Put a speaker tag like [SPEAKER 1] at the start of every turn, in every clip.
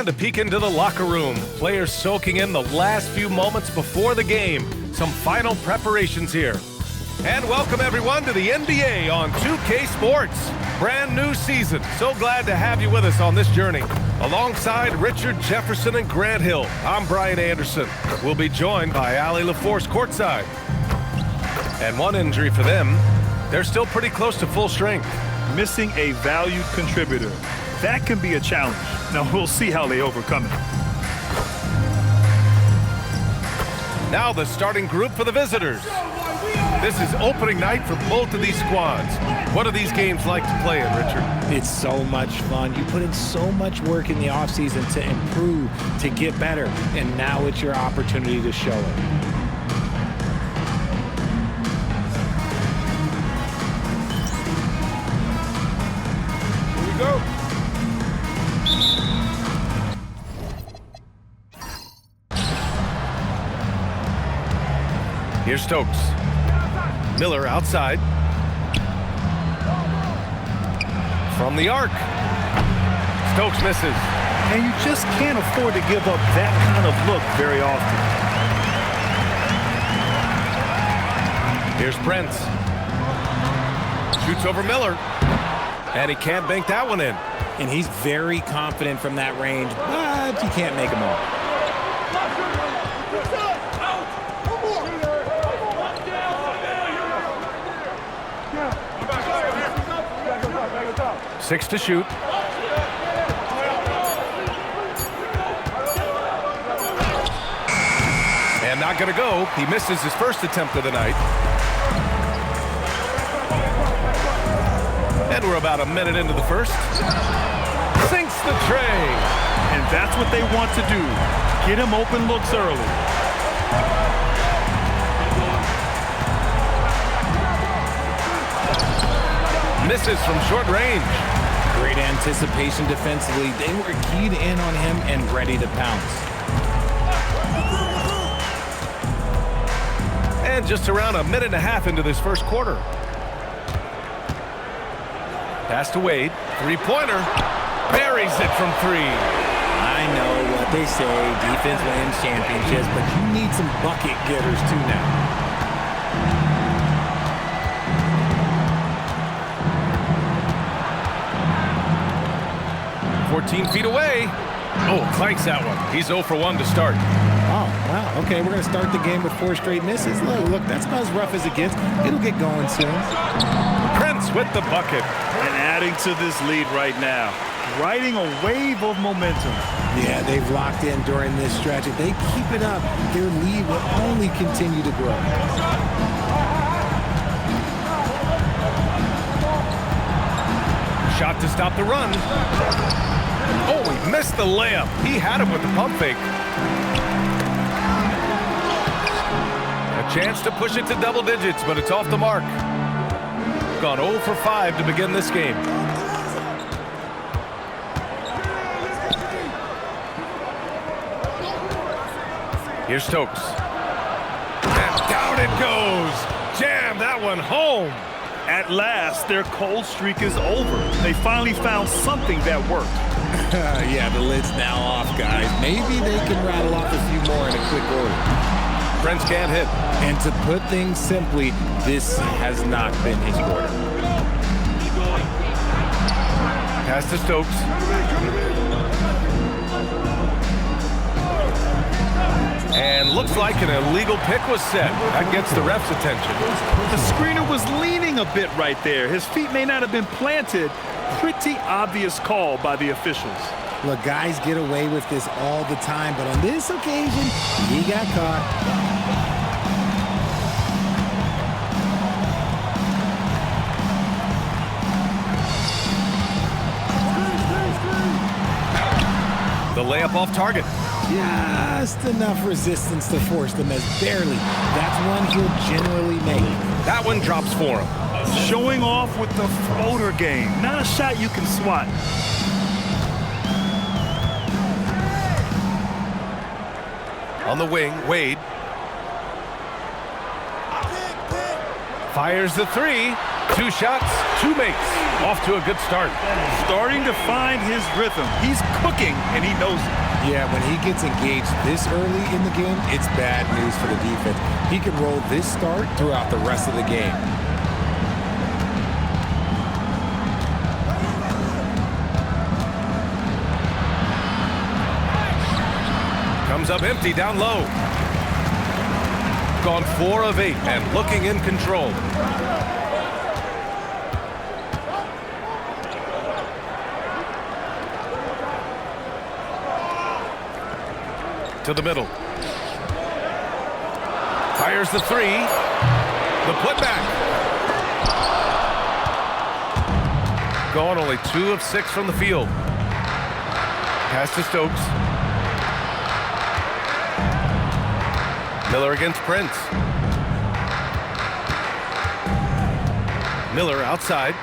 [SPEAKER 1] And a peek into the locker room. Players soaking in the last few moments before the game. Some final preparations here. And welcome everyone to the NBA on 2K Sports. Brand new season. So glad to have you with us on this journey. Alongside Richard Jefferson and Grant Hill, I'm Brian Anderson. We'll be joined by Allie LaForce courtside. And one injury for them, they're still pretty close to full strength.
[SPEAKER 2] Missing a valued contributor. That can be a challenge. Now we'll see how they overcome it.
[SPEAKER 1] Now the starting group for the visitors. This is opening night for both of these squads. What are these games like to play in, Richard?
[SPEAKER 3] It's so much fun. You put in so much work in the offseason to improve, to get better, and now it's your opportunity to show it.
[SPEAKER 1] Here we go. Here's Stokes. Miller outside. From the arc. Stokes misses.
[SPEAKER 2] And you just can't afford to give up that kind of look very often.
[SPEAKER 1] Here's Prince. Shoots over Miller. And he can't bank that one in.
[SPEAKER 3] And he's very confident from that range, but you can't make him all.
[SPEAKER 1] Six to shoot. And not going to go. He misses his first attempt of the night. And we're about a minute into the first. Sinks the tray.
[SPEAKER 2] And that's what they want to do. Get him open looks early.
[SPEAKER 1] Misses from short range.
[SPEAKER 3] Great anticipation defensively. They were keyed in on him and ready to pounce.
[SPEAKER 1] And just around a minute and a half into this first quarter. Pass to Wade. Three-pointer. Buries it from three.
[SPEAKER 3] I know what they say, defense wins championships, but you need some bucket getters too now.
[SPEAKER 1] 14 feet away. Oh, clanks that one. He's 0 for 1 to start.
[SPEAKER 3] Oh, wow. Okay, we're going to start the game with 4 straight misses. Look, that's about as rough as it gets. It'll get going soon.
[SPEAKER 1] Prince with the bucket.
[SPEAKER 2] And adding to this lead right now. Riding a wave of momentum.
[SPEAKER 3] Yeah, they've locked in during this stretch. If they keep it up, their lead will only continue to grow.
[SPEAKER 1] Shot to stop the run. Oh, he missed the layup. He had him with the pump fake. A chance to push it to double digits, but it's off the mark. Gone 0 for 5 to begin this game. Here's Stokes. And down it goes. Jam that one home.
[SPEAKER 2] At last, their cold streak is over. They finally found something that worked.
[SPEAKER 3] Yeah, the lid's now off, guys. Maybe they can rattle off a few more in a quick order.
[SPEAKER 1] Prince can't hit.
[SPEAKER 3] And to put things simply, this has not been his quarter.
[SPEAKER 1] Pass to Stokes. And looks like an illegal pick was set. That gets the ref's attention.
[SPEAKER 2] The screener was leaning a bit right there. His feet may not have been planted. Pretty obvious call by the officials.
[SPEAKER 3] Look, guys get away with this all the time, but on this occasion, he got caught.
[SPEAKER 1] The layup off target.
[SPEAKER 3] Just enough resistance to force the miss. Barely. That's one he'll generally make.
[SPEAKER 1] That one drops for him.
[SPEAKER 2] Showing off with the floater game. Not a shot you can swat.
[SPEAKER 1] On the wing, Wade. Fires the three. 2 shots, 2 makes. Off to a good start.
[SPEAKER 2] Starting to find his rhythm. He's cooking, and he knows it.
[SPEAKER 3] Yeah, when he gets engaged this early in the game, it's bad news for the defense. He can roll this start throughout the rest of the game.
[SPEAKER 1] Comes up empty down low. Gone 4 of 8 and looking in control. To the middle. Fires the 3. The putback. Gone only 2 of 6 from the field. Pass to Stokes. Miller against Prince. Miller outside.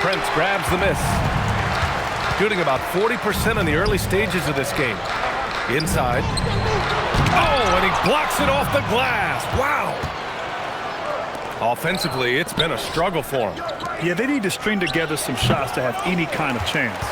[SPEAKER 1] Prince grabs the miss. Shooting about 40% in the early stages of this game. Inside. Oh, and he blocks it off the glass. Wow. Offensively, it's been a struggle for him.
[SPEAKER 2] Yeah, they need to string together some shots to have any kind of chance.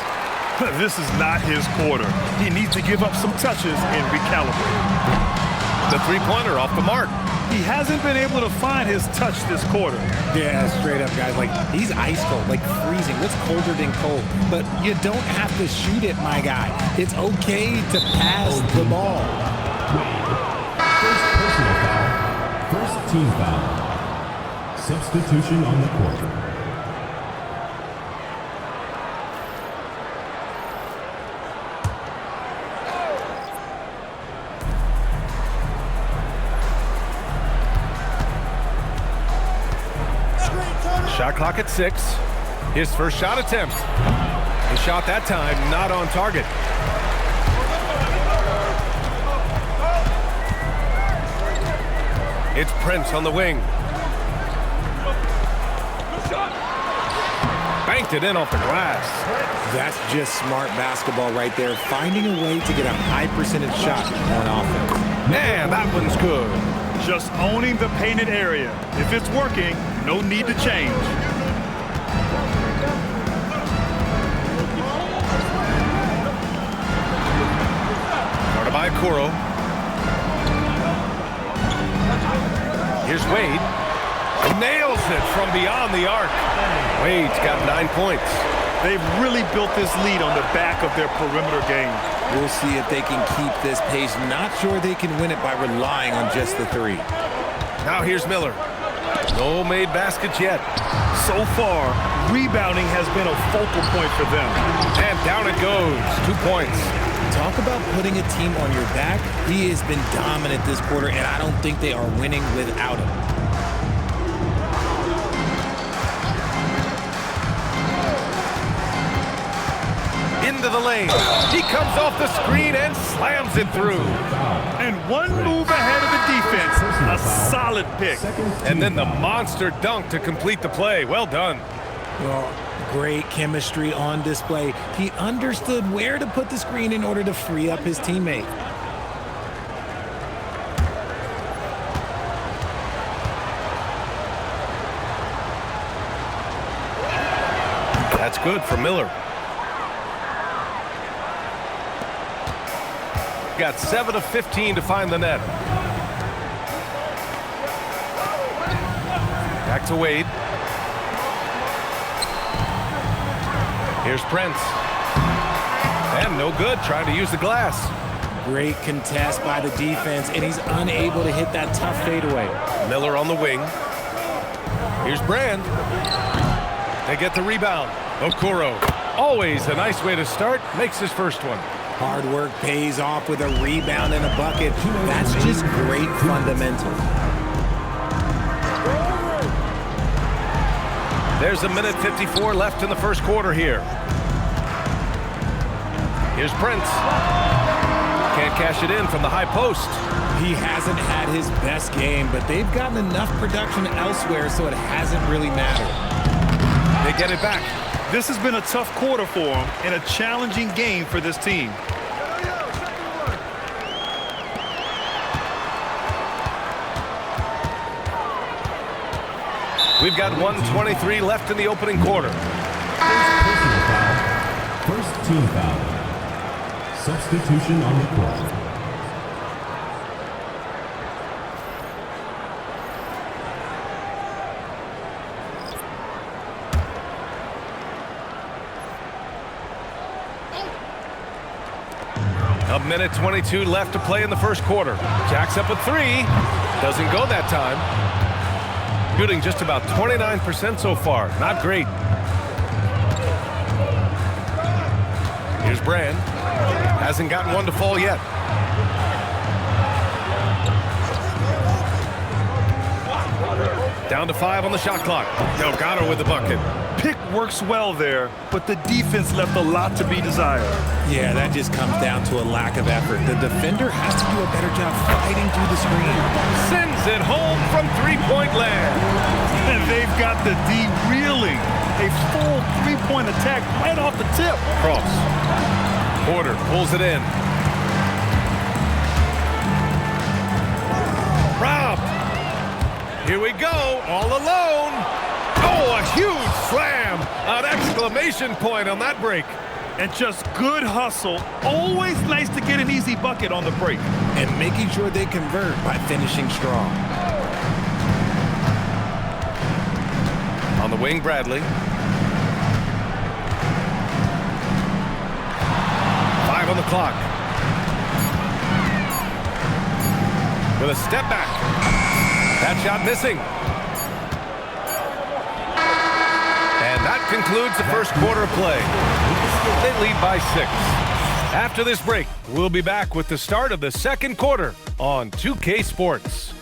[SPEAKER 2] This is not his quarter. He needs to give up some touches and recalibrate.
[SPEAKER 1] The 3-pointer off the mark.
[SPEAKER 2] He hasn't been able to find his touch this quarter.
[SPEAKER 3] Yeah, straight up, guys. Like, he's ice cold, like freezing. What's colder than cold? But you don't have to shoot it, my guy. It's okay to pass the ball.
[SPEAKER 4] First personal foul. First team foul. Substitution on the court.
[SPEAKER 1] Shot clock at 6. His first shot attempt. He shot that time, not on target. It's Prince on the wing. Banked it in off the glass.
[SPEAKER 3] That's just smart basketball right there. Finding a way to get a high percentage shot on offense.
[SPEAKER 1] Man, that one's good.
[SPEAKER 2] Just owning the painted area. If it's working, no need to change.
[SPEAKER 1] Guarded by Kuro. Here's Wade. Nails it from beyond the arc. Wade's got 9 points.
[SPEAKER 2] They've really built this lead on the back of their perimeter game.
[SPEAKER 3] We'll see if they can keep this pace. Not sure they can win it by relying on just the 3.
[SPEAKER 1] Now here's Miller. No made baskets yet.
[SPEAKER 2] So far, rebounding has been a focal point for them.
[SPEAKER 1] And down it goes. 2 points.
[SPEAKER 3] Talk about putting a team on your back. He has been dominant this quarter, and I don't think they are winning without him.
[SPEAKER 1] Into the lane. He comes off the screen and slams it through.
[SPEAKER 2] And one move ahead of the defense. A solid pick.
[SPEAKER 1] And then the monster dunk to complete the play. Well done.
[SPEAKER 3] Well, great chemistry on display. He understood where to put the screen in order to free up his teammate.
[SPEAKER 1] That's good for Miller. Got 7 of 15 to find the net. Back to Wade. Here's Prince. And no good, trying to use the glass.
[SPEAKER 3] Great contest by the defense, and he's unable to hit that tough fadeaway.
[SPEAKER 1] Miller on the wing. Here's Brand. They get the rebound. Okoro, always a nice way to start, makes his first one.
[SPEAKER 3] Hard work pays off with a rebound and a bucket. That's just great fundamentals.
[SPEAKER 1] There's a minute 54 left in the first quarter here. Here's Prince. Can't cash it in from the high post.
[SPEAKER 3] He hasn't had his best game, but they've gotten enough production elsewhere, so it hasn't really mattered.
[SPEAKER 1] They get it back.
[SPEAKER 2] This has been a tough quarter for him and a challenging game for this team.
[SPEAKER 1] We've got 1:23 left in the opening quarter.
[SPEAKER 4] Personal foul. First team foul. Substitution on the court.
[SPEAKER 1] A minute 22 left to play in the first quarter. Jacks up a three. Doesn't go that time. Shooting just about 29% so far. Not great. Here's Brand. Hasn't gotten one to fall yet. Down to 5 on the shot clock. Delgado with the bucket.
[SPEAKER 2] Pick works well there, but the defense left a lot to be desired.
[SPEAKER 3] Yeah, that just comes down to a lack of effort. The defender has to do a better job fighting through the screen.
[SPEAKER 1] Sends it home from three-point land.
[SPEAKER 2] And they've got the D reeling. A full three-point attack right off the tip.
[SPEAKER 1] Cross. Porter pulls it in. Rob. Here we go, all alone. Oh, a huge slam. An exclamation point on that break.
[SPEAKER 2] And just good hustle. Always nice to get an easy bucket on the break.
[SPEAKER 3] And making sure they convert by finishing strong.
[SPEAKER 1] On the wing, Bradley. 5 on the clock. With a step back. That shot missing. And that concludes the first quarter of play. They lead by 6. After this break, we'll be back with the start of the second quarter on 2K Sports.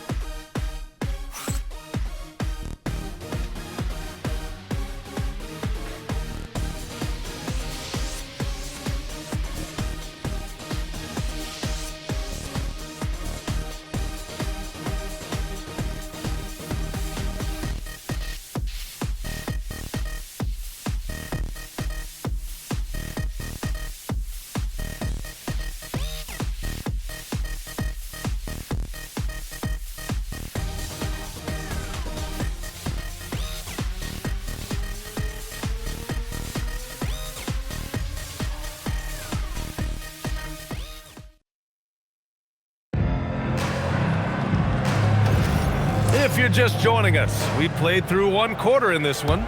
[SPEAKER 1] If you're just joining us, we played through one quarter in this one.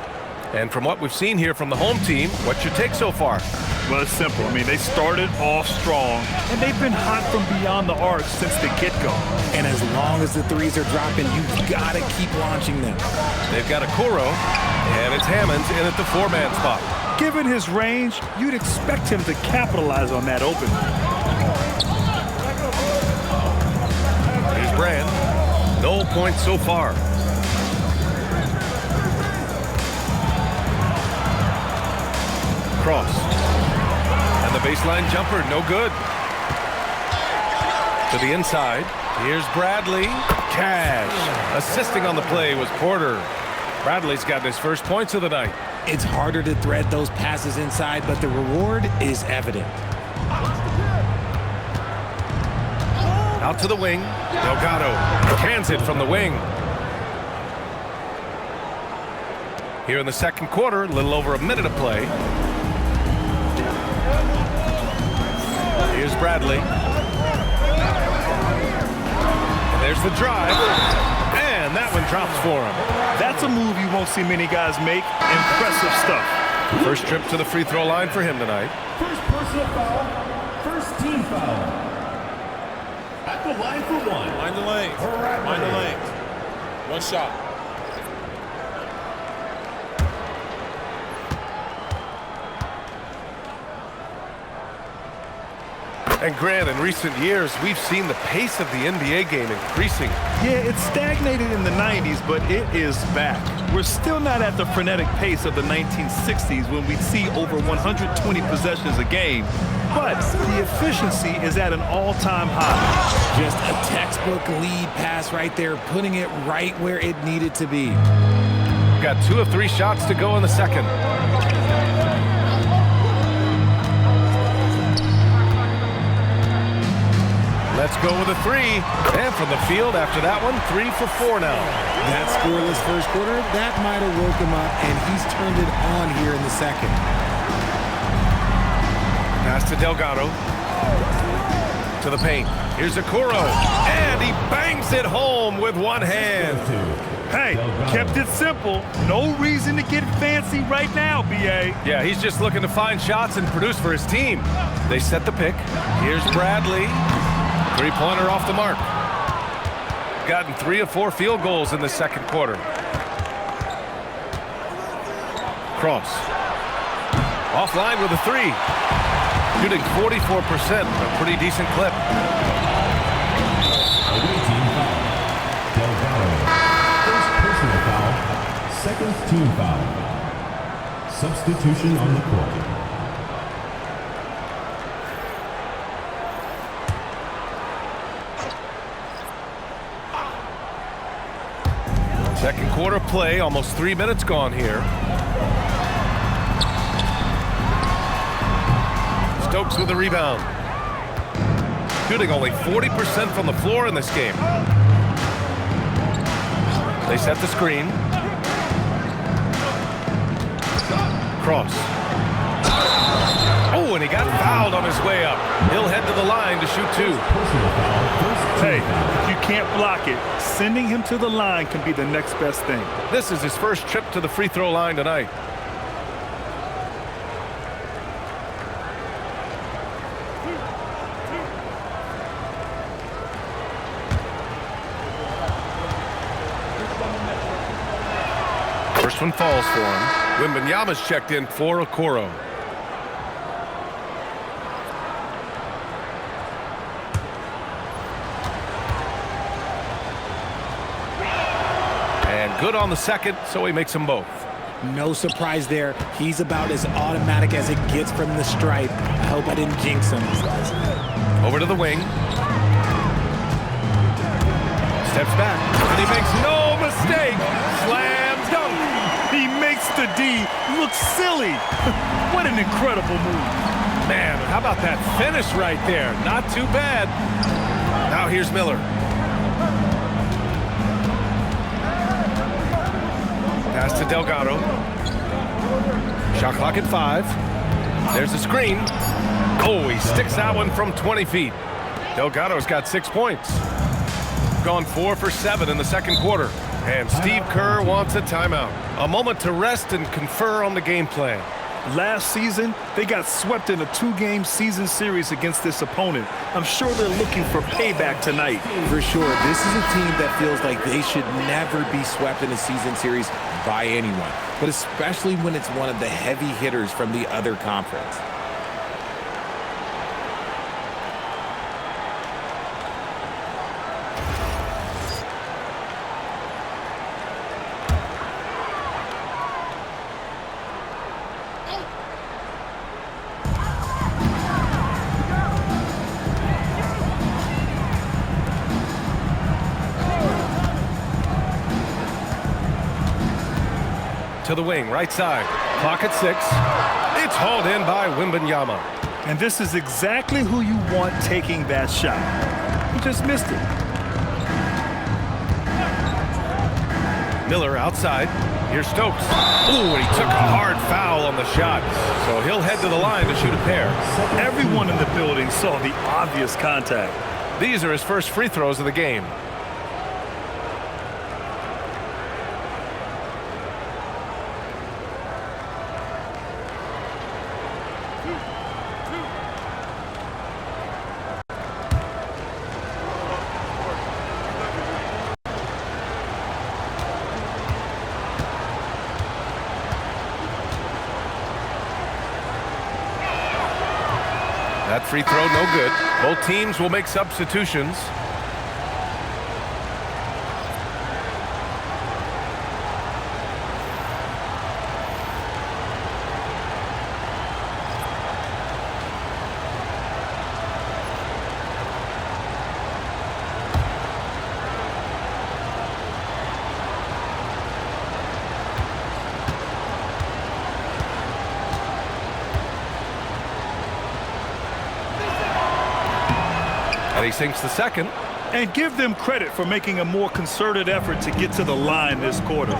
[SPEAKER 1] And from what we've seen here from the home team, what's your take so far?
[SPEAKER 2] Well, it's simple. I mean, they started off strong, and they've been hot from beyond the arc since the get-go.
[SPEAKER 3] And as long as the threes are dropping, you've got to keep launching them.
[SPEAKER 1] They've got Okoro, and it's Hammonds in at the 4-man spot.
[SPEAKER 2] Given his range, you'd expect him to capitalize on that opening.
[SPEAKER 1] Here's Brand. No points so far. Cross. And the baseline jumper, no good. To the inside. Here's Bradley. Cash. Assisting on the play was Porter. Bradley's gotten his first points of the night.
[SPEAKER 3] It's harder to thread those passes inside, but the reward is evident.
[SPEAKER 1] Out to the wing. Delgado cans it from the wing. Here in the second quarter, a little over a minute of play. Here's Bradley. And there's the drive. And that one drops for him.
[SPEAKER 2] That's a move you won't see many guys make. Impressive stuff.
[SPEAKER 1] First trip to the free throw line for him tonight.
[SPEAKER 4] First personal foul. First team foul. At the line for one.
[SPEAKER 5] Mind the lanes. Mind the lanes. One shot.
[SPEAKER 1] And Grant, in recent years, we've seen the pace of the NBA game increasing.
[SPEAKER 2] Yeah, it stagnated in the 90s, but it is back. We're still not at the frenetic pace of the 1960s when we'd see over 120 possessions a game, but the efficiency is at an all-time high.
[SPEAKER 3] Just a textbook lead pass right there, putting it right where it needed to be.
[SPEAKER 1] Got 2 of 3 shots to go in the second. Let's go with a three. And from the field after that one, 3 for 4 now.
[SPEAKER 3] That scoreless first quarter, that might have woke him up, and he's turned it on here in the second.
[SPEAKER 1] Pass to Delgado. To the paint. Here's Okoro. And he bangs it home with one hand.
[SPEAKER 2] Hey, kept it simple. No reason to get fancy right now, B.A.
[SPEAKER 1] Yeah, he's just looking to find shots and produce for his team. They set the pick. Here's Bradley. Three-pointer off the mark. Gotten 3 of 4 field goals in the second quarter. Cross. Offline with a 3. Shooting 44%, a pretty decent clip.
[SPEAKER 4] Personal foul, second team foul. Substitution on the court.
[SPEAKER 1] Second quarter play, almost 3 minutes gone here. Stokes with the rebound. Shooting only 40% from the floor in this game. They set the screen. Cross. Oh, and he got fouled on his way up. He'll head to the line to shoot 2.
[SPEAKER 2] Hey, if you can't block it, sending him to the line can be the next best thing.
[SPEAKER 1] This is his first trip to the free throw line tonight. First one falls for him. Wembanyama's checked in for Okoro. And good on the second, so he makes them both.
[SPEAKER 3] No surprise there. He's about as automatic as it gets from the stripe. I hope I didn't jinx him.
[SPEAKER 1] Over to the wing. Steps back, and he makes no mistake. Slam dunk.
[SPEAKER 2] He makes the D look silly. What an incredible move.
[SPEAKER 1] Man, how about that finish right there? Not too bad. Now here's Miller. Pass to Delgado. Shot clock at 5. There's a screen. Oh, he sticks that one from 20 feet. Delgado's got 6 points. Gone 4 for 7 in the second quarter. And Steve Kerr wants a timeout. A moment to rest and confer on the game plan.
[SPEAKER 2] Last season, they got swept in a 2-game season series against this opponent. I'm sure they're looking for payback tonight.
[SPEAKER 3] For sure, this is a team that feels like they should never be swept in a season series by anyone, but especially when it's one of the heavy hitters from the other conference.
[SPEAKER 1] To the wing, right side. Clock at 6. It's hauled in by Wembanyama.
[SPEAKER 2] And this is exactly who you want taking that shot. He just missed it.
[SPEAKER 1] Miller outside. Here's Stokes. Ooh, and he took a hard foul on the shot. So he'll head to the line to shoot a pair.
[SPEAKER 2] Everyone in the building saw the obvious contact.
[SPEAKER 1] These are his first free throws of the game. That free throw, no good. Both teams will make substitutions. he sinks the second.
[SPEAKER 2] And give them credit for making a more concerted effort to get to the line this quarter.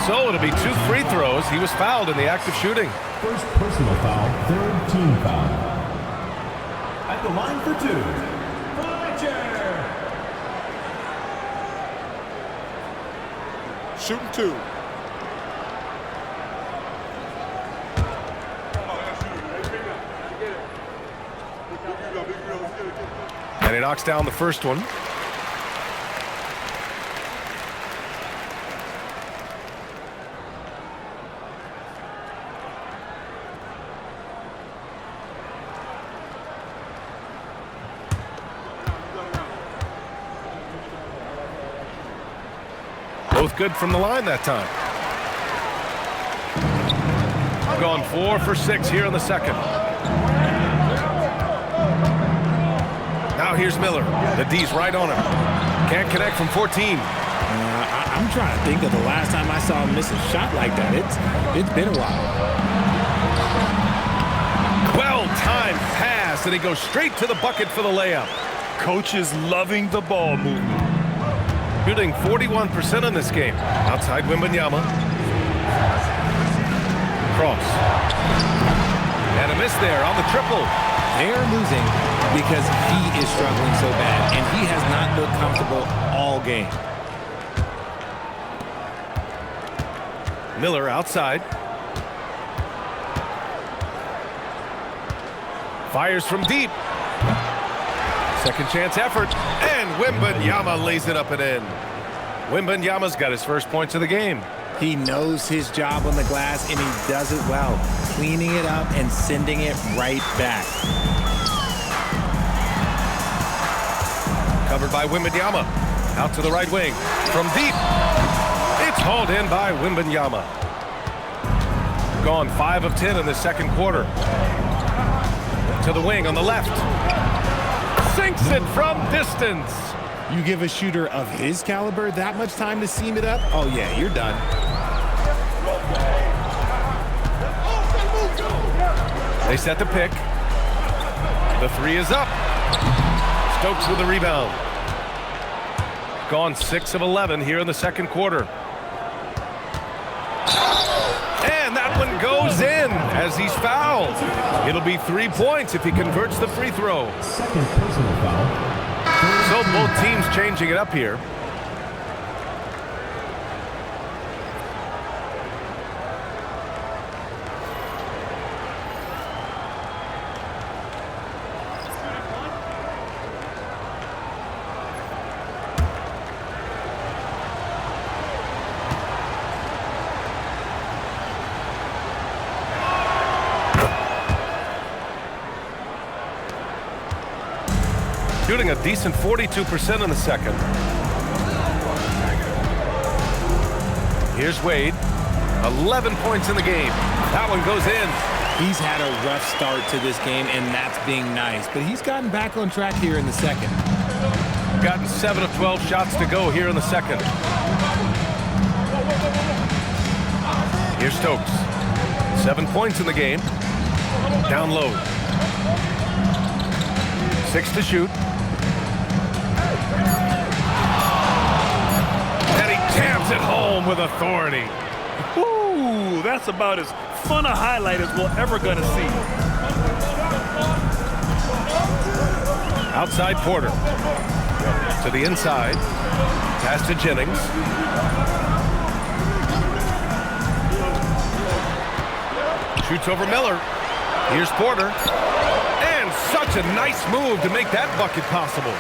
[SPEAKER 1] So it'll be 2 free throws. He was fouled in the act of shooting.
[SPEAKER 4] First personal foul, third team foul. At the line for 2, Fletcher.
[SPEAKER 5] Shooting 2.
[SPEAKER 1] And he knocks down the first one. Both good from the line that time. Gone 4 for 6 here in the second. Now here's Miller. The D's right on him. Can't connect from 14.
[SPEAKER 3] I'm trying to think of the last time I saw him miss a shot like that. It's been a while.
[SPEAKER 1] Well-timed pass, and he goes straight to the bucket for the layup.
[SPEAKER 2] Coach is loving the ball movement.
[SPEAKER 1] Shooting 41% in this game. Outside Wembanyama. Cross. And a miss there on the triple.
[SPEAKER 3] They're losing because he is struggling so bad, and he has not looked comfortable all game.
[SPEAKER 1] Miller outside. Fires from deep. Second chance effort. And Wembanyama lays it up and in. Wembanyama's got his first points of the game.
[SPEAKER 3] He knows his job on the glass, and he does it well, cleaning it up and sending it right back.
[SPEAKER 1] Covered by Wembanyama. Out to the right wing. From deep. It's hauled in by Wembanyama. Gone 5 of 10 in the second quarter. To the wing on the left. Sinks it from distance.
[SPEAKER 3] You give a shooter of his caliber that much time to seam it up? Oh, yeah, you're done.
[SPEAKER 1] They set the pick. The 3 is up. Stokes with the rebound. Gone 6 of 11 here in the second quarter. And that one goes in as he's fouled. It'll be 3 points if he converts the free throw.
[SPEAKER 4] Second personal foul.
[SPEAKER 1] So both teams changing it up here. Shooting a decent 42% in the second. Here's Wade. 11 points in the game. That one goes in.
[SPEAKER 3] He's had a rough start to this game, and that's being nice. But he's gotten back on track here in the second.
[SPEAKER 1] Gotten 7 of 12 shots to go here in the second. Here's Stokes. 7 points in the game. Down low. 6 to shoot. Jams it home with authority.
[SPEAKER 2] Ooh, that's about as fun a highlight as we're ever going to see.
[SPEAKER 1] Outside Porter. To the inside. Pass to Jennings. Shoots over Miller. Here's Porter. And such a nice move to make that bucket possible.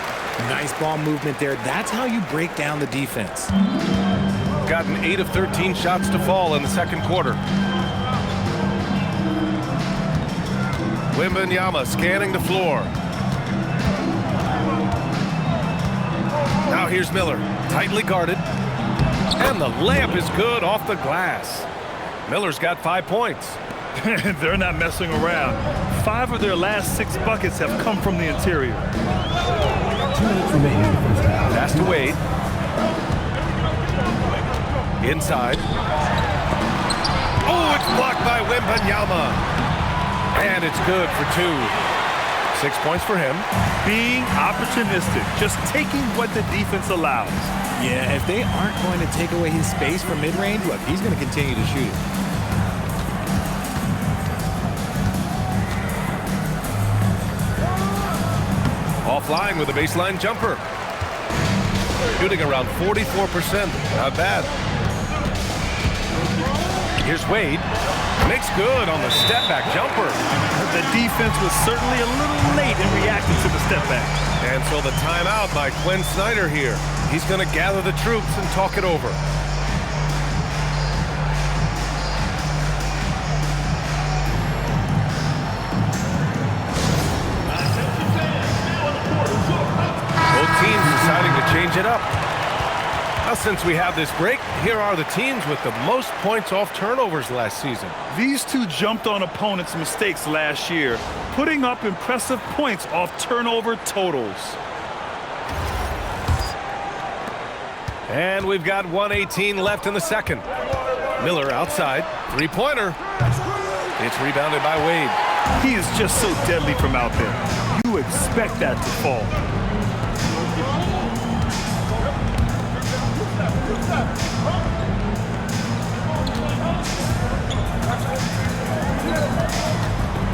[SPEAKER 3] Nice ball movement there. That's how you break down the defense.
[SPEAKER 1] Gotten 8 of 13 shots to fall in the second quarter. Wembanyama scanning the floor. Now here's Miller, tightly guarded. And the layup is good off the glass. Miller's got 5 points.
[SPEAKER 2] They're not messing around. 5 of their last 6 buckets have come from the interior.
[SPEAKER 4] 2 minutes remaining in the first half.
[SPEAKER 1] Pass to Wade. Inside. Oh, it's blocked by Wembanyama. And it's good for 2. 6 points for him.
[SPEAKER 2] Being opportunistic, just taking what the defense allows.
[SPEAKER 3] Yeah, if they aren't going to take away his space from mid-range, look, he's going to continue to shoot it.
[SPEAKER 1] Offline with a baseline jumper. Shooting around 44%. Not bad. Here's Wade. Makes good on the step-back jumper.
[SPEAKER 2] The defense was certainly a little late in reacting to the step-back.
[SPEAKER 1] And so the timeout by Quinn Snyder here. He's going to gather the troops and talk it over. Both teams deciding to change it up. Now, since we have this break, here are the teams with the most points off turnovers last season.
[SPEAKER 2] These two jumped on opponents' mistakes last year, putting up impressive points off turnover totals.
[SPEAKER 1] And we've got 1:18 left in the second. Miller outside. Three-pointer. It's rebounded by Wade.
[SPEAKER 2] He is just so deadly from out there. You expect that to fall.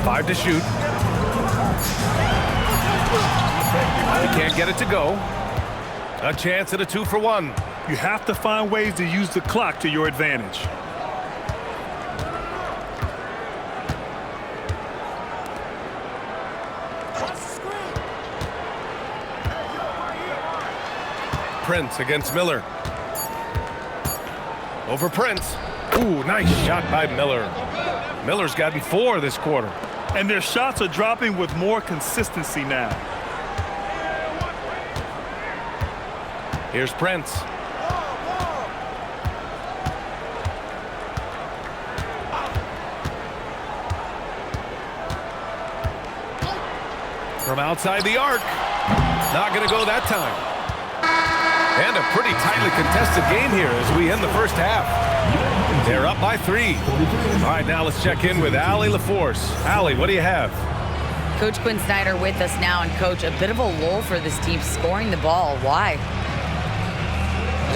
[SPEAKER 1] Five to shoot. He can't get it to go. A chance at a 2-for-1.
[SPEAKER 2] You have to find ways to use the clock to your advantage.
[SPEAKER 1] Prince against Miller. Over Prince. Ooh, nice shot by Miller. Miller's gotten 4 this quarter.
[SPEAKER 2] And their shots are dropping with more consistency now.
[SPEAKER 1] Here's Prince. From outside the arc. Not going to go that time. And a pretty tightly contested game here as we end the first half. They're up by 3. All right, now let's check in with Allie LaForce. Allie, what do you have?
[SPEAKER 6] Coach Quinn Snyder with us now. And, Coach, a bit of a lull for this team scoring the ball. Why?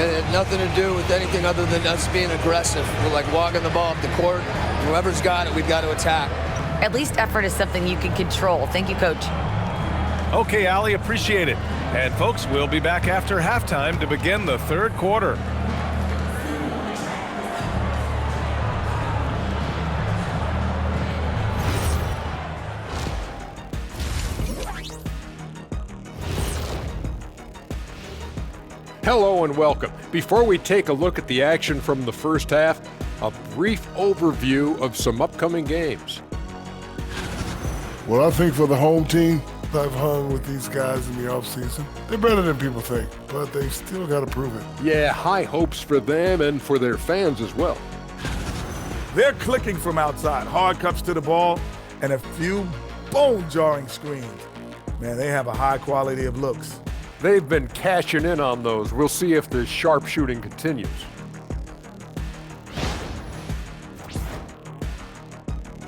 [SPEAKER 7] It had nothing to do with anything other than us being aggressive. We're like walking the ball up the court. Whoever's got it, we've got to attack.
[SPEAKER 6] At least effort is something you can control. Thank you, Coach.
[SPEAKER 1] Okay, Allie, appreciate it. And, folks, we'll be back after halftime to begin the third quarter.
[SPEAKER 8] Hello and welcome. Before we take a look at the action from the first half, a brief overview of some upcoming games.
[SPEAKER 9] Well, I think for the home team, I've hung with these guys in the offseason. They're better than people think, but they've still got to prove it.
[SPEAKER 8] Yeah, high hopes for them and for their fans as well.
[SPEAKER 10] They're clicking from outside, hard cuts to the ball, and a few bone-jarring screens. Man, they have a high quality of looks.
[SPEAKER 8] They've been cashing in on those. We'll see if the sharp shooting continues.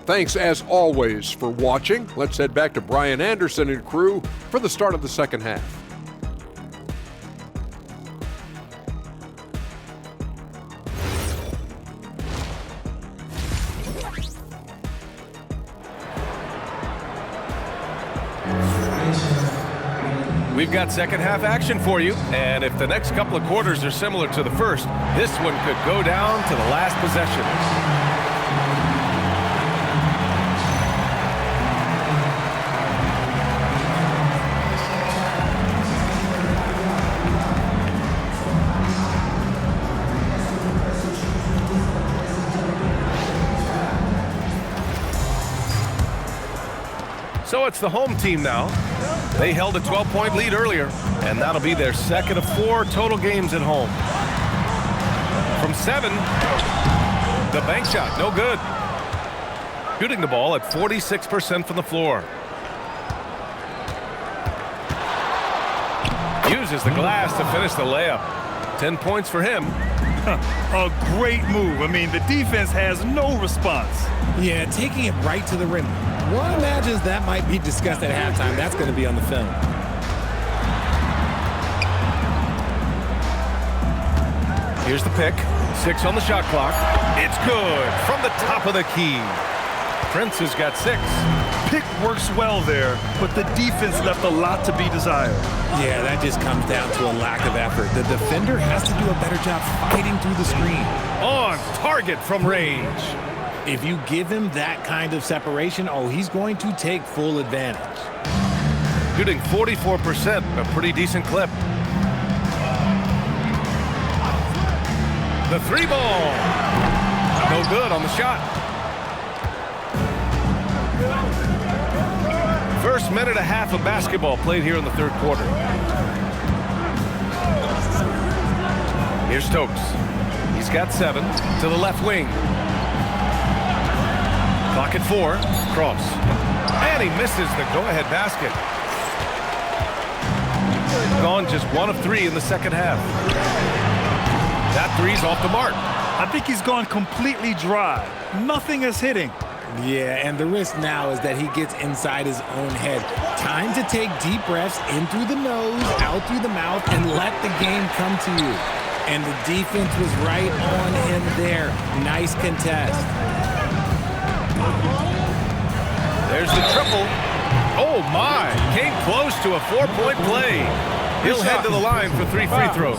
[SPEAKER 8] Thanks, as always, for watching. Let's head back to Brian Anderson and crew for the start of the second half.
[SPEAKER 1] We've got second half action for you, and if the next couple of quarters are similar to the first, this one could go down to the last possession. So it's the home team now. They held a 12-point lead earlier, and that'll be their second of 4 total games at home. From 7, the bank shot, no good. Shooting the ball at 46% from the floor. Uses the glass to finish the layup. 10 points for him.
[SPEAKER 2] A great move. I mean, the defense has no response.
[SPEAKER 3] Yeah, taking it right to the rim. One imagines that might be discussed at halftime. That's going to be on the film.
[SPEAKER 1] Here's the pick. 6 on the shot clock. It's good from the top of the key. Prince has got 6.
[SPEAKER 2] Pick works well there, but the defense left a lot to be desired.
[SPEAKER 3] Yeah, that just comes down to a lack of effort. The defender has to do a better job fighting through the screen.
[SPEAKER 1] On target from range.
[SPEAKER 3] If you give him that kind of separation, oh, he's going to take full advantage.
[SPEAKER 1] Shooting 44%, a pretty decent clip. The 3 ball. No good on the shot. First minute and a half of basketball played here in the third quarter. Here's Stokes. He's got 7 to the left wing. Clock at 4. Cross. And he misses the go-ahead basket. Gone just 1 of 3 in the second half. That 3's off the mark.
[SPEAKER 2] I think he's gone completely dry. Nothing is hitting.
[SPEAKER 3] Yeah, and the risk now is that he gets inside his own head. Time to take deep breaths in through the nose, out through the mouth, and let the game come to you. And the defense was right on him there. Nice contest.
[SPEAKER 1] There's the triple. Oh, my. Came close to a 4-point play. He'll head to the line for 3 free throws.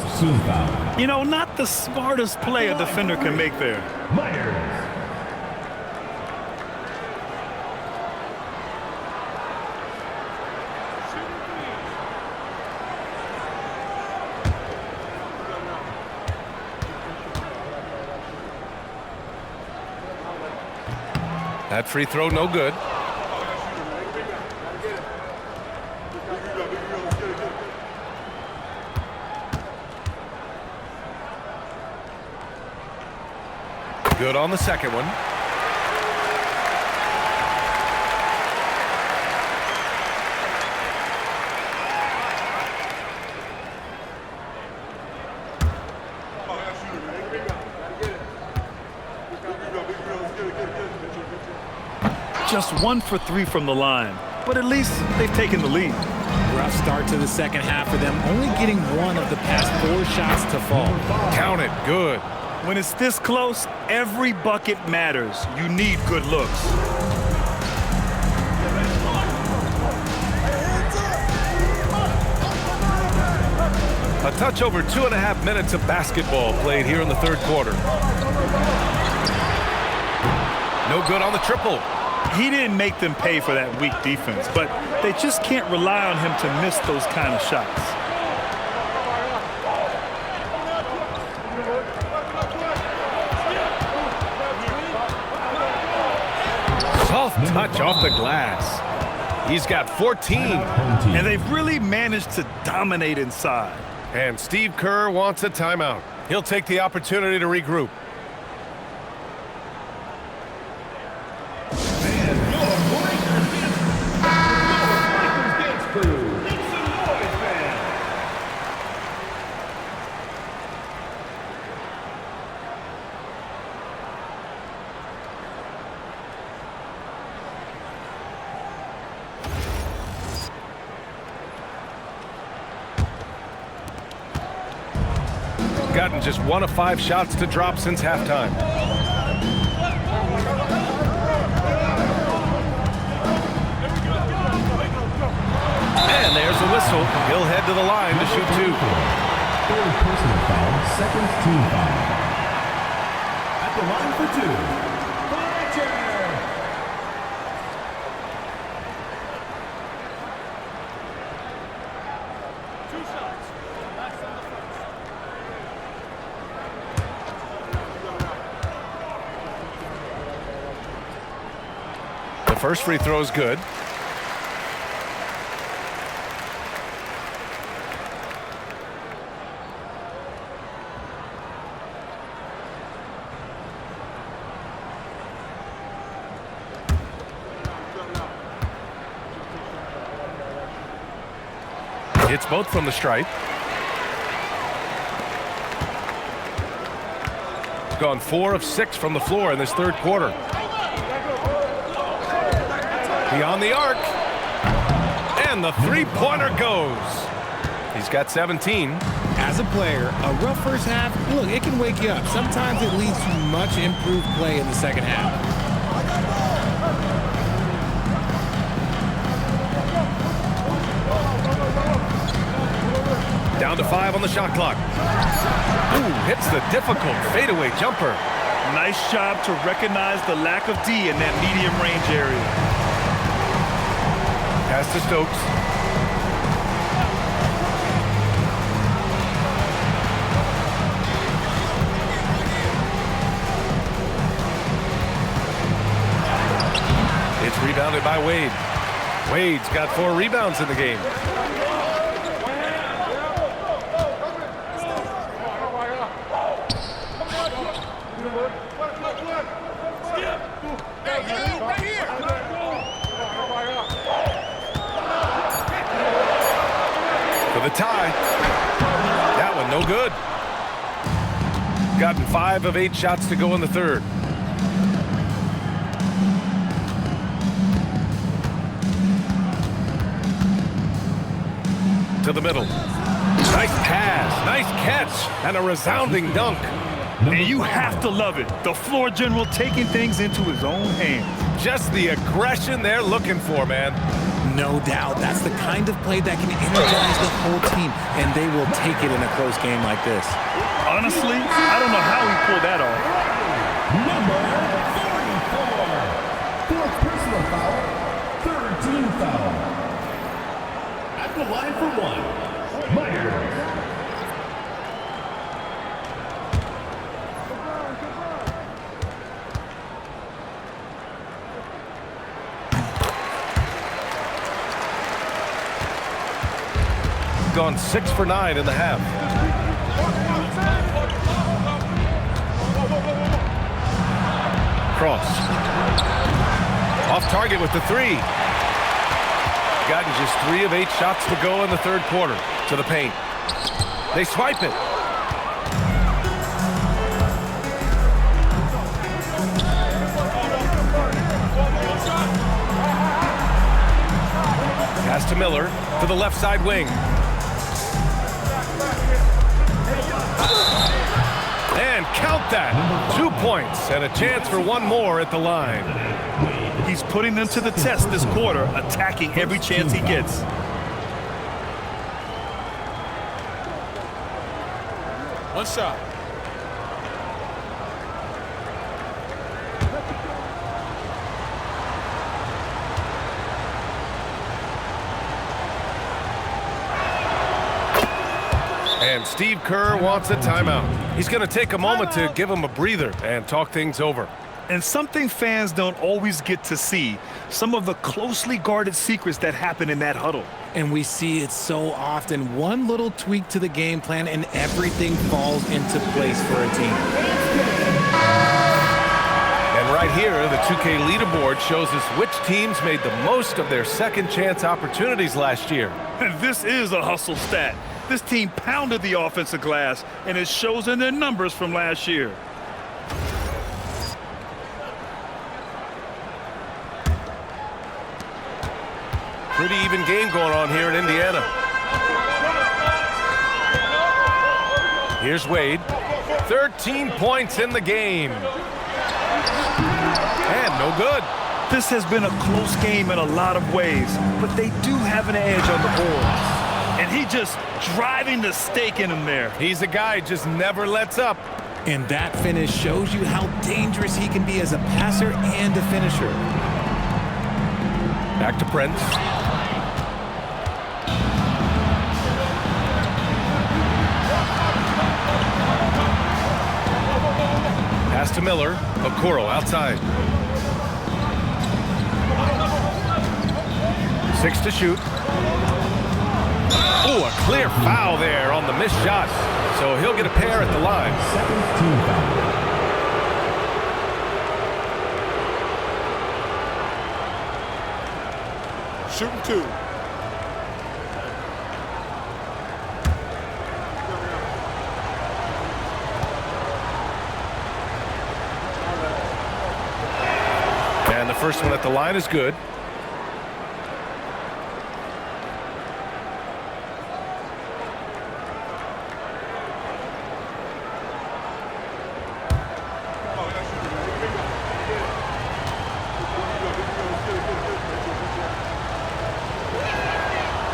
[SPEAKER 2] You know, not the smartest play a defender can make there.
[SPEAKER 1] That free throw, no good. Good on the second one.
[SPEAKER 2] Just 1 for 3 from the line, but at least they've taken the lead.
[SPEAKER 3] Rough start to the second half for them, only getting 1 of the past 4 shots to fall.
[SPEAKER 1] Count it, good.
[SPEAKER 2] When it's this close, every bucket matters. You need good looks.
[SPEAKER 1] A touch over 2.5 minutes of basketball played here in the third quarter. No good on the triple.
[SPEAKER 2] He didn't make them pay for that weak defense, but they just can't rely on him to miss those kind of shots.
[SPEAKER 1] Soft touch off the glass. He's got 14.
[SPEAKER 2] And they've really managed to dominate inside.
[SPEAKER 1] And Steve Kerr wants a timeout. He'll take the opportunity to regroup. Gotten just 1 of 5 shots to drop since halftime. And there's a whistle. He'll head to the line to shoot 2.
[SPEAKER 4] Third personal foul, second team foul. At the line for 2.
[SPEAKER 1] First free throw is good. Hits both from the stripe. Gone 4 of 6 from the floor in this third quarter. Beyond the arc. And the three-pointer goes. He's got 17.
[SPEAKER 3] As a player, a rough first half, look, it can wake you up. Sometimes it leads to much improved play in the second half.
[SPEAKER 1] Down to 5 on the shot clock. Ooh, hits the difficult fadeaway jumper.
[SPEAKER 2] Nice job to recognize the lack of D in that medium range area.
[SPEAKER 1] Pass to Stokes. It's rebounded by Wade. Wade's got 4 rebounds in the game. For the tie. That one no good. Gotten 5 of 8 shots to go in the third. To the middle. Nice pass, nice catch, and a resounding dunk.
[SPEAKER 2] And you have to love it. The floor general taking things into his own hands.
[SPEAKER 1] Just the aggression they're looking for, man.
[SPEAKER 3] No doubt. That's the kind of play that can energize the whole team, and they will take it in a close game like this.
[SPEAKER 2] Honestly, I don't know how he pulled that off.
[SPEAKER 4] Number 44. Fourth personal foul. Third team foul. At the line for 1, Myers.
[SPEAKER 1] Gone 6 for 9 in the half. Cross. Off target with the 3. Gotten just 3 of 8 shots to go in the third quarter. To the paint. They swipe it. Pass to Miller to the left side wing. And count that. 2 points and a chance for 1 more at the line.
[SPEAKER 2] He's putting them to the test this quarter, attacking every chance he gets.
[SPEAKER 5] One shot.
[SPEAKER 1] And Steve Kerr wants a timeout. He's going to take a moment to give him a breather and talk things over.
[SPEAKER 2] And something fans don't always get to see, some of the closely guarded secrets that happen in that huddle.
[SPEAKER 3] And we see it so often. One little tweak to the game plan and everything falls into place for a team.
[SPEAKER 1] And right here, the 2K leaderboard shows us which teams made the most of their second chance opportunities last year.
[SPEAKER 2] And this is a hustle stat. This team pounded the offensive glass, and it shows in their numbers from last year.
[SPEAKER 1] Pretty even game going on here in Indiana. Here's Wade. 13 points in the game. And no good.
[SPEAKER 2] This has been a close game in a lot of ways, but they do have an edge on the board. And he just driving the stake in him there.
[SPEAKER 1] He's a guy who just never lets up.
[SPEAKER 3] And that finish shows you how dangerous he can be as a passer and a finisher.
[SPEAKER 1] Back to Prince. Pass to Miller. Okoro outside. 6 to shoot. Ooh, a clear foul there on the missed shot. So he'll get a pair at the line.
[SPEAKER 4] Second team foul.
[SPEAKER 5] Shooting 2.
[SPEAKER 1] And the first one at the line is good.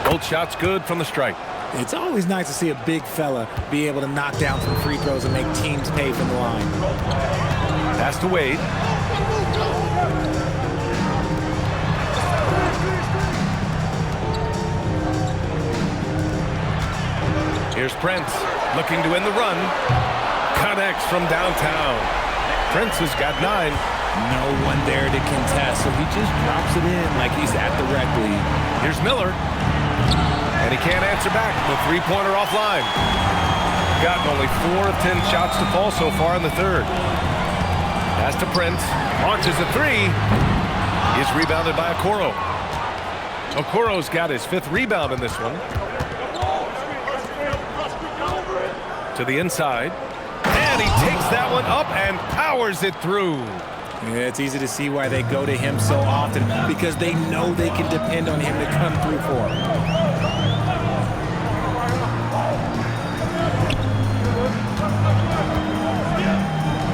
[SPEAKER 1] Both shots good from the stripe.
[SPEAKER 3] It's always nice to see a big fella be able to knock down some free throws and make teams pay from the line.
[SPEAKER 1] Pass to Wade. Here's Prince, looking to win the run. Connects from downtown. Prince has got 9.
[SPEAKER 3] No one there to contest, so he just drops it in like he's at the rec league.
[SPEAKER 1] Here's Miller. And he can't answer back. The three-pointer offline. Gotten only 4 of 10 shots to fall so far in the third. Pass to Prince. Launches a 3. He's rebounded by Okoro. Okoro's got his 5th rebound in this one. To the inside. And he takes that one up and powers it through.
[SPEAKER 3] Yeah, it's easy to see why they go to him so often, because they know they can depend on him to come through for them.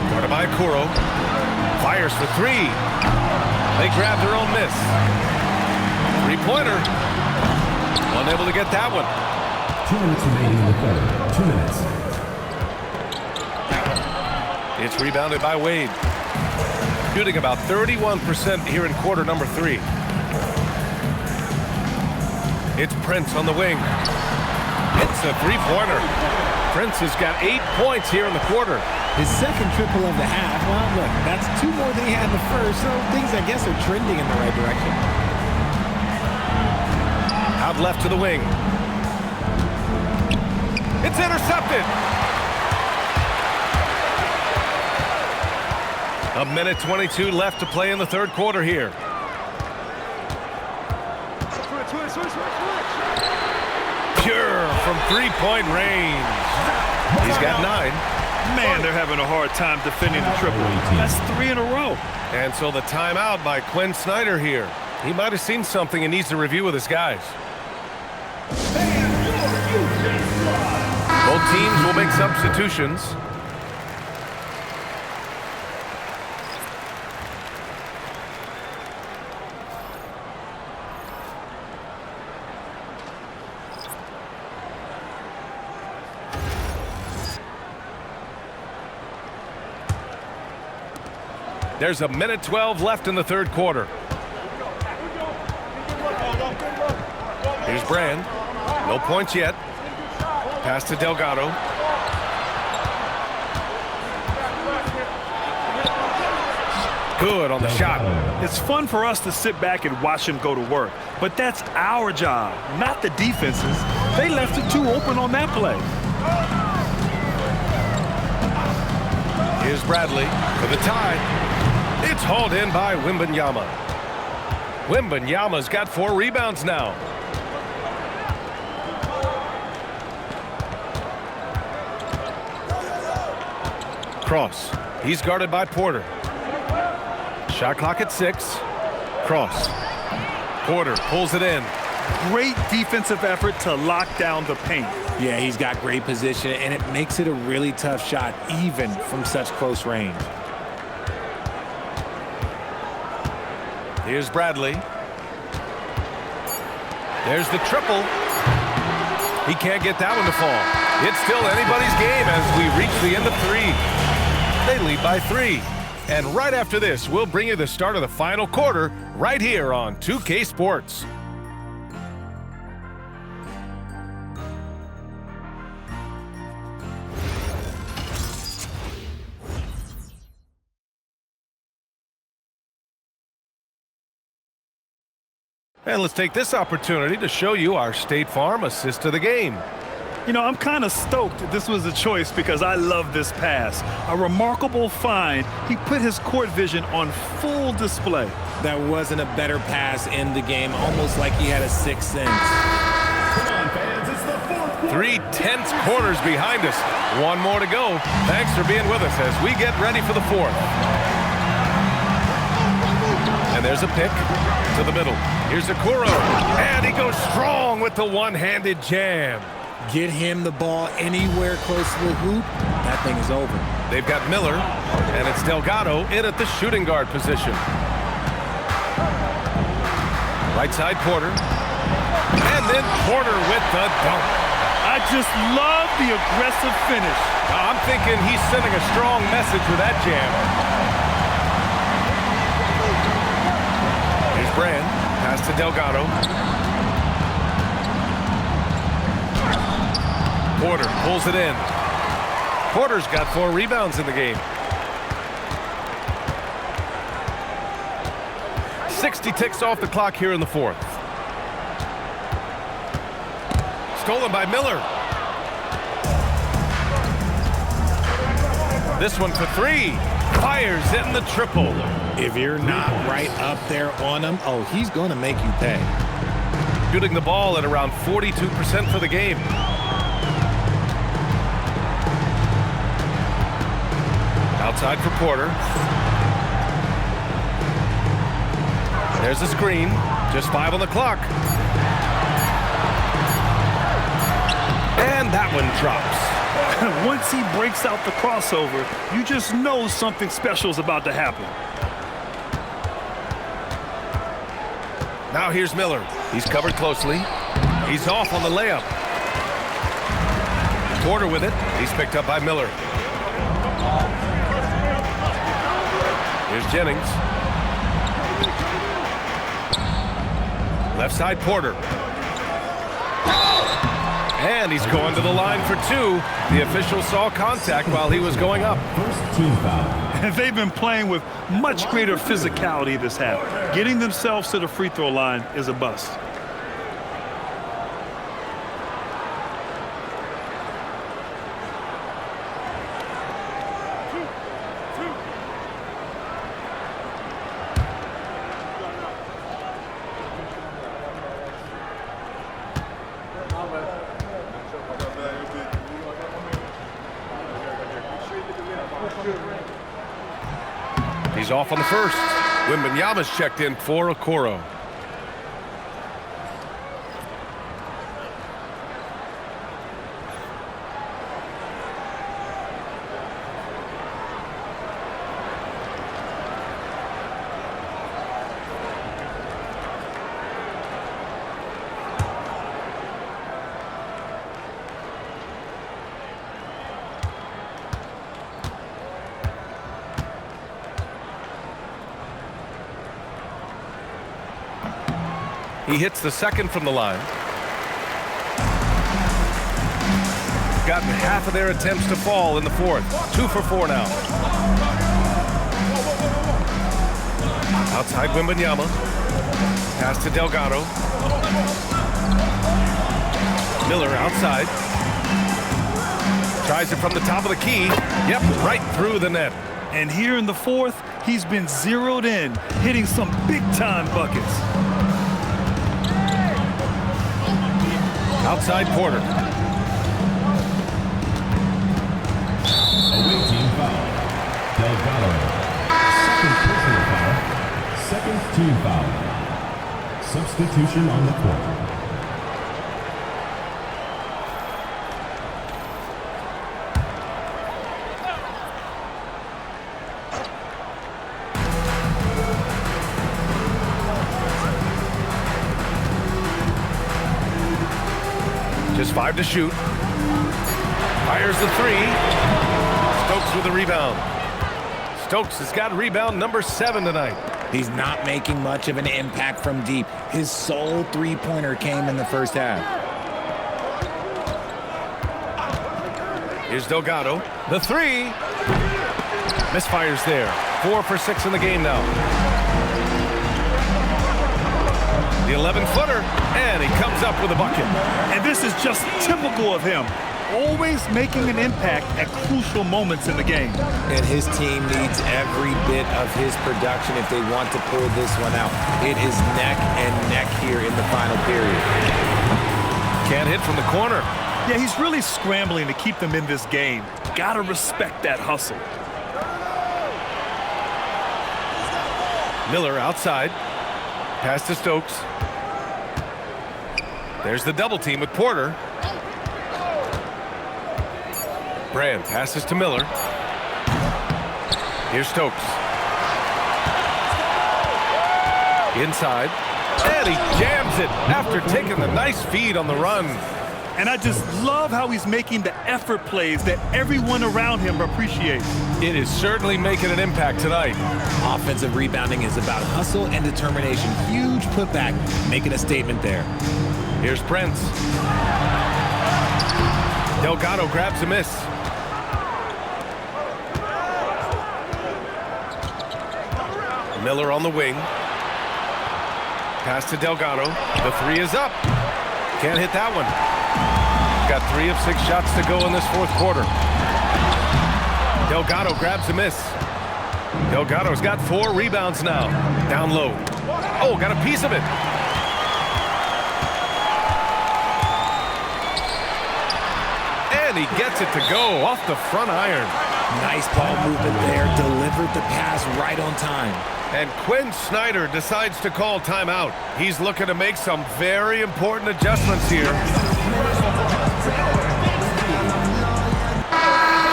[SPEAKER 1] Guarded by Okoro. Fires for 3. They grab their own miss. Three-pointer. Unable to get that one.
[SPEAKER 4] 2 minutes remaining in the third. 2 minutes.
[SPEAKER 1] It's rebounded by Wade. Shooting about 31% here in quarter number 3. It's Prince on the wing. It's a three-pointer. Prince has got 8 points here in the quarter.
[SPEAKER 3] His second triple of the half. Well, look, that's 2 more than he had in the first, so things, I guess, are trending in the right direction.
[SPEAKER 1] Out left to the wing. It's intercepted. A minute 22 left to play in the third quarter here. Pure from three-point range. He's got 9.
[SPEAKER 2] Man, they're having a hard time defending the triple. That's 3 in a row.
[SPEAKER 1] And so the timeout by Quinn Snyder here. He might have seen something and needs to review with his guys. Both teams will make substitutions. There's a minute 12 left in the third quarter. Here's Brand. No points yet. Pass to Delgado. Good on the shot.
[SPEAKER 2] It's fun for us to sit back and watch him go to work, but that's our job, not the defense's. They left it too open on that play.
[SPEAKER 1] Here's Bradley for the tie. It's hauled in by Wembanyama. Wembanyama's got 4 rebounds now. Cross. He's guarded by Porter. Shot clock at 6. Cross. Porter pulls it in.
[SPEAKER 2] Great defensive effort to lock down the paint.
[SPEAKER 3] Yeah, he's got great position, and it makes it a really tough shot, even from such close range.
[SPEAKER 1] Here's Bradley. There's the triple. He can't get that one to fall. It's still anybody's game as we reach the end of 3. They lead by 3. And right after this, we'll bring you the start of the final quarter right here on 2K Sports. And let's take this opportunity to show you our State Farm assist of the game.
[SPEAKER 2] You know, I'm kind of stoked this was a choice because I love this pass. A remarkable find. He put his court vision on full display.
[SPEAKER 3] That wasn't a better pass in the game, almost like he had a sixth sense.
[SPEAKER 4] Come on, fans, it's the fourth quarter.
[SPEAKER 1] 3 tense quarters behind us. 1 more to go. Thanks for being with us as we get ready for the 4th. And there's a pick to the middle. Here's Okoro, and he goes strong with the one-handed jam.
[SPEAKER 3] Get him the ball anywhere close to the hoop, that thing is over.
[SPEAKER 1] They've got Miller, and it's Delgado in at the shooting guard position. Right side Porter. And then Porter with the dunk.
[SPEAKER 2] I just love the aggressive finish.
[SPEAKER 1] I'm thinking he's sending a strong message with that jam. Here's Brand. Pass to Delgado. Porter pulls it in. Porter's got 4 rebounds in the game. 60 ticks off the clock here in the 4th. Stolen by Miller. This one for 3. Fires in the triple.
[SPEAKER 3] If you're not right up there on him, oh, he's going to make you pay.
[SPEAKER 1] Shooting the ball at around 42% for the game. Outside for Porter. There's a screen. Just 5 on the clock. And that one drops.
[SPEAKER 2] Once he breaks out the crossover, you just know something special is about to happen.
[SPEAKER 1] Now here's Miller. He's covered closely. He's off on the layup. Porter with it. He's picked up by Miller. Here's Jennings. Left side Porter. And he's going to the line for 2. The official saw contact while he was going up.
[SPEAKER 4] First team foul.
[SPEAKER 2] And they've been playing with much greater physicality this half. Getting themselves to the free throw line is a bust.
[SPEAKER 1] He's off on the first. Wembanyama's checked in for Okoro. He hits the second from the line. Gotten half of their attempts to fall in the 4th. 2 for 4 now. Outside Wembanyama. Pass to Delgado. Miller outside. Tries it from the top of the key. Yep, right through the net.
[SPEAKER 2] And here in the 4th, he's been zeroed in, hitting some big-time buckets.
[SPEAKER 1] Outside Porter.
[SPEAKER 4] Away team foul. Delgado. Second personal foul. Second team foul. Substitution on the court.
[SPEAKER 1] Just 5 to shoot. Fires the 3. Stokes with the rebound. Stokes has got rebound number 7 tonight.
[SPEAKER 3] He's not making much of an impact from deep. His sole 3-pointer came in the first half.
[SPEAKER 1] Here's Delgado. The 3. Misfires there. 4 for 6 in the game now. The 11-footer, and he comes up with a bucket.
[SPEAKER 2] And this is just typical of him. Always making an impact at crucial moments in the game.
[SPEAKER 3] And his team needs every bit of his production if they want to pull this one out. It is neck and neck here in the final period.
[SPEAKER 1] Can't hit from the corner.
[SPEAKER 2] Yeah, he's really scrambling to keep them in this game. Gotta respect that hustle.
[SPEAKER 1] Miller outside. Pass to Stokes. There's the double team with Porter. Brand passes to Miller. Here's Stokes. Inside. And he jams it after taking the nice feed on the run.
[SPEAKER 2] And I just love how he's making the effort plays that everyone around him appreciates.
[SPEAKER 1] It is certainly making an impact tonight.
[SPEAKER 3] Offensive rebounding is about hustle and determination. Huge putback, making a statement there.
[SPEAKER 1] Here's Prince. Delgado grabs a miss. Miller on the wing. Pass to Delgado. The three is up. Can't hit that one. Got 3 of 6 shots to go in this fourth quarter. Delgado grabs a miss. Delgado's got 4 rebounds now. Down low. Oh, got a piece of it. And he gets it to go off the front iron.
[SPEAKER 3] Nice ball movement there. Delivered the pass right on time.
[SPEAKER 1] And Quinn Snyder decides to call timeout. He's looking to make some very important adjustments here.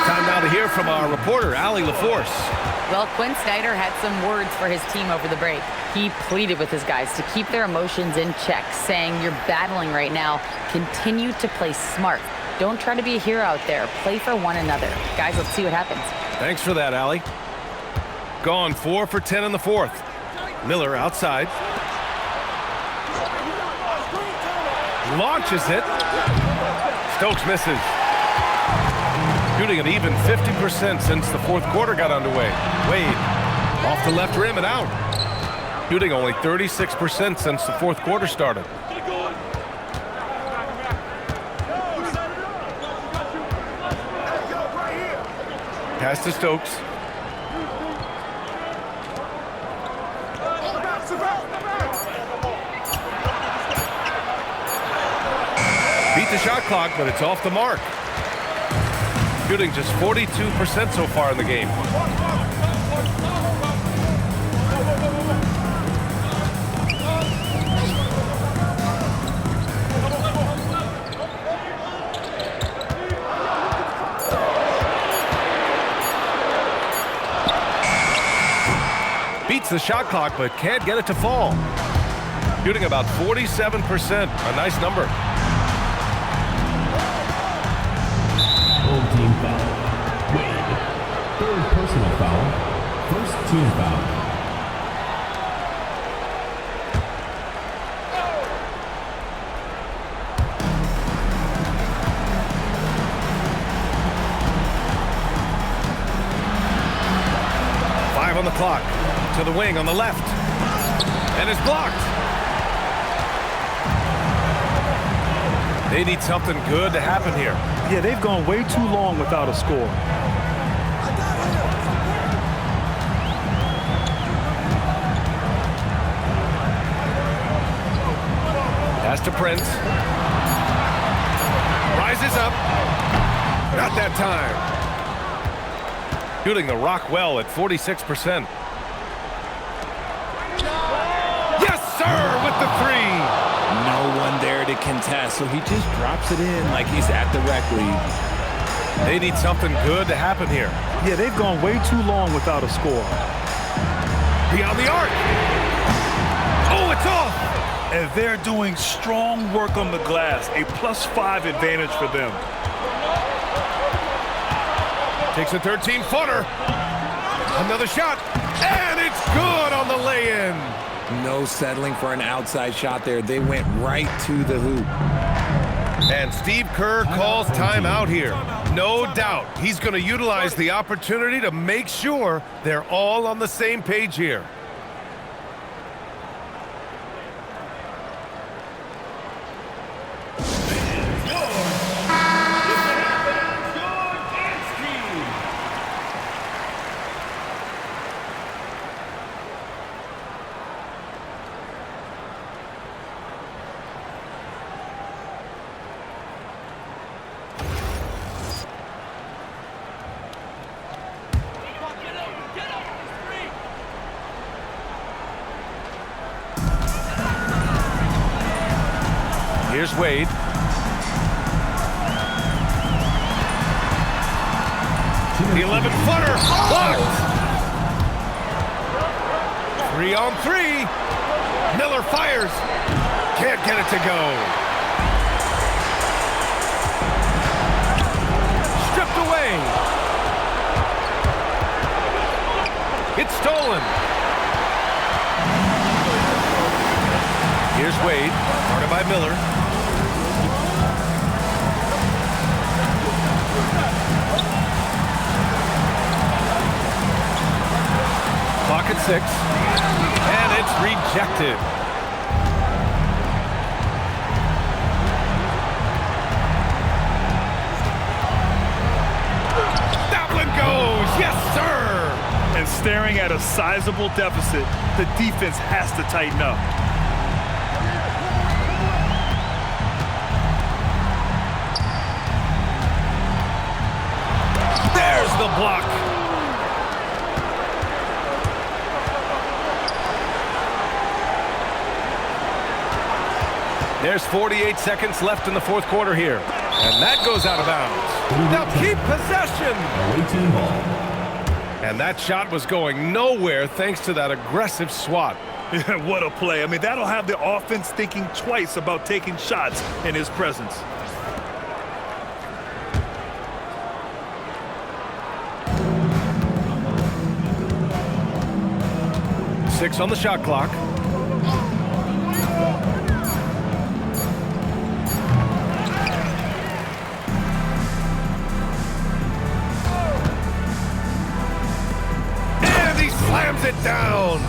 [SPEAKER 1] Time now to hear from our reporter, Allie LaForce.
[SPEAKER 6] Well, Quinn Snyder had some words for his team over the break. He pleaded with his guys to keep their emotions in check, saying, "You're battling right now. Continue to play smart. Don't try to be a hero out there. Play for one another." Guys, let's see what happens.
[SPEAKER 1] Thanks for that, Allie. Gone 4 for 10 in the fourth. Miller outside. Launches it. Stokes misses. Shooting an even 50% since the fourth quarter got underway. Wade off the left rim and out. Shooting only 36% since the fourth quarter started. Pass to Stokes. Beat the shot clock, but it's off the mark. Shooting just 42% so far in the game. Beats the shot clock, but can't get it to fall. Shooting about 47%, a nice number.
[SPEAKER 4] Home team foul. Wade. 3rd personal foul. 1st team foul.
[SPEAKER 1] On the clock, to the wing on the left, and it's blocked. They need something good to happen here.
[SPEAKER 2] Yeah, they've gone way too long without a score.
[SPEAKER 1] Pass to Prince. Rises up. Not that time. Shooting the rock well at 46%. Yes, sir, with the 3.
[SPEAKER 3] No one there to contest, so he just drops it in like he's at the rec league.
[SPEAKER 1] They need something good to happen here.
[SPEAKER 2] Yeah, they've gone way too long without a score.
[SPEAKER 1] Beyond the arc. Oh, it's off.
[SPEAKER 2] And they're doing strong work on the glass, a +5 advantage for them.
[SPEAKER 1] Takes a 13-footer. Another shot. And it's good on the lay-in.
[SPEAKER 3] No settling for an outside shot there. They went right to the hoop.
[SPEAKER 1] And Steve Kerr calls timeout here. No doubt he's going to utilize the opportunity to make sure they're all on the same page here. Here's Wade. The 11-footer blocked. 3 on 3. Miller fires. Can't get it to go. Stripped away. It's stolen. Here's Wade, guarded by Miller. Clock at 6, and it's rejected. That one goes, yes sir!
[SPEAKER 2] And staring at a sizable deficit, the defense has to tighten up.
[SPEAKER 1] There's the block. There's 48 seconds left in the fourth quarter here. And that goes out of bounds. Now keep possession.
[SPEAKER 4] Away ball.
[SPEAKER 1] And that shot was going nowhere thanks to that aggressive swat.
[SPEAKER 2] What a play. I mean, that'll have the offense thinking twice about taking shots in his presence.
[SPEAKER 1] Six on the shot clock. Slams it down.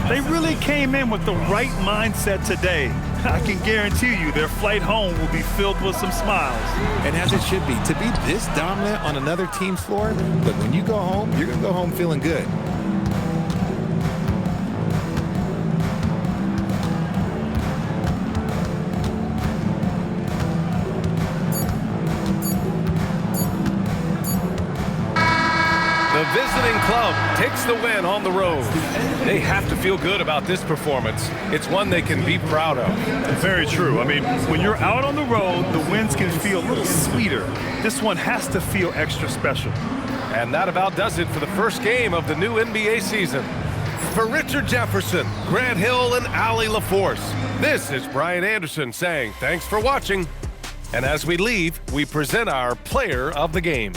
[SPEAKER 2] They really came in with the right mindset today. I can guarantee you their flight home will be filled with some smiles.
[SPEAKER 3] And as it should be, to be this dominant on another team's floor, but when you go home, you're going to go home feeling good.
[SPEAKER 1] The visiting club takes the win on the road. They have to feel good about this performance. It's one they can be proud of.
[SPEAKER 2] Very true. I mean, when you're out on the road, the wins can feel a little sweeter. This one has to feel extra special.
[SPEAKER 1] And that about does it for the first game of the new NBA season. For Richard Jefferson, Grant Hill, and Allie LaForce, this is Brian Anderson saying thanks for watching. And as we leave, we present our player of the game.